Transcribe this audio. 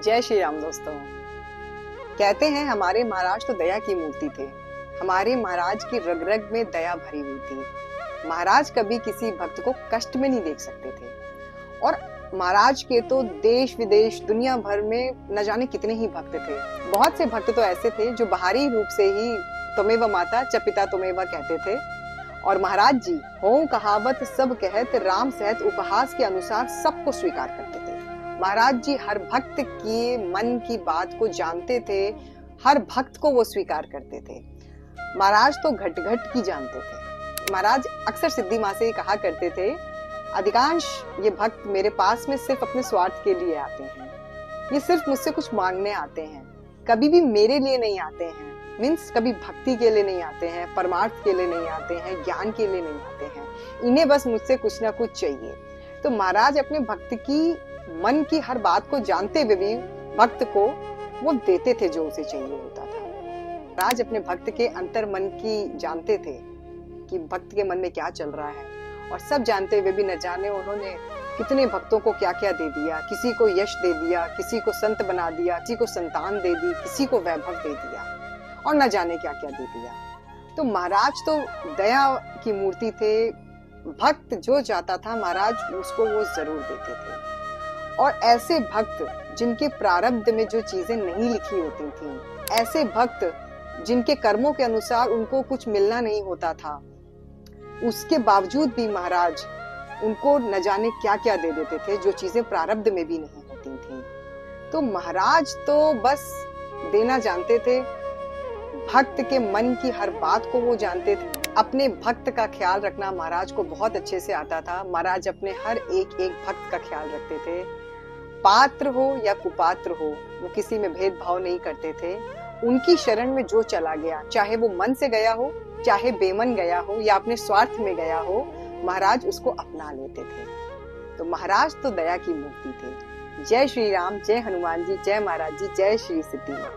जय श्री राम दोस्तों। कहते हैं हमारे महाराज तो दया की मूर्ति थे। हमारे महाराज की रग रग में दया भरी हुई थी। महाराज कभी किसी भक्त को कष्ट में नहीं देख सकते थे। और महाराज के तो देश विदेश दुनिया भर में न जाने कितने ही भक्त थे। बहुत से भक्त तो ऐसे थे जो बाहरी रूप से ही त्वमेव माता च पिता त्वमेव कहते थे। और महाराज जी हों कहावत सब कहत राम सहत उपहास के अनुसार सबको स्वीकार करते थे। महाराज जी हर भक्त की मन की बात को जानते थे, हर भक्त को वो स्वीकार करते थे। महाराज तो घट घट की जानते थे। महाराज अक्सर सिद्धि माँ से कहा करते थे, अधिकांश ये भक्त मेरे पास में सिर्फ अपने स्वार्थ के लिए आते हैं, ये सिर्फ मुझसे कुछ मांगने आते हैं, कभी भी मेरे लिए नहीं आते हैं। मीन्स कभी भक्ति के लिए नहीं आते हैं, परमार्थ के लिए नहीं आते हैं, ज्ञान के लिए नहीं आते हैं, इन्हें बस मुझसे कुछ ना कुछ चाहिए। तो महाराज अपने भक्त की मन की हर बात को जानते हुए भी भक्त को वो देते थे जो उसे चाहिए होता था। महाराज अपने भक्त के अंतर मन की जानते थे कि भक्त के मन में क्या चल रहा है, और सब जानते हुए भी न जाने उन्होंने कितने भक्तों को क्या क्या दे दिया। किसी को यश दे दिया, किसी को संत बना दिया, किसी को संतान दे दी, किसी को वैभव दे दिया, और न जाने क्या क्या दे दिया। तो महाराज तो दया की मूर्ति थे। भक्त जो चाहता था महाराज उसको वो जरूर देते थे। और ऐसे भक्त जिनके प्रारब्ध में जो चीजें नहीं लिखी होती थी, ऐसे भक्त जिनके कर्मों के अनुसार उनको कुछ मिलना नहीं होता था, उसके बावजूद भी महाराज उनको न जाने क्या क्या दे देते थे जो चीजें प्रारब्ध में भी नहीं होती थी। तो महाराज तो बस देना जानते थे। भक्त के मन की हर बात को वो जानते थे। अपने भक्त का ख्याल रखना महाराज को बहुत अच्छे से आता था। महाराज अपने हर एक एक भक्त का ख्याल रखते थे। पात्र हो या कुपात्र हो, वो किसी में भेदभाव नहीं करते थे। उनकी शरण में जो चला गया, चाहे वो मन से गया हो, चाहे बेमन गया हो या अपने स्वार्थ में गया हो, महाराज उसको अपना लेते थे। तो महाराज तो दया की मूर्ति थे। जय श्री राम, जय हनुमान जी, जय महाराज जी, जय श्री सिद्धि माँ।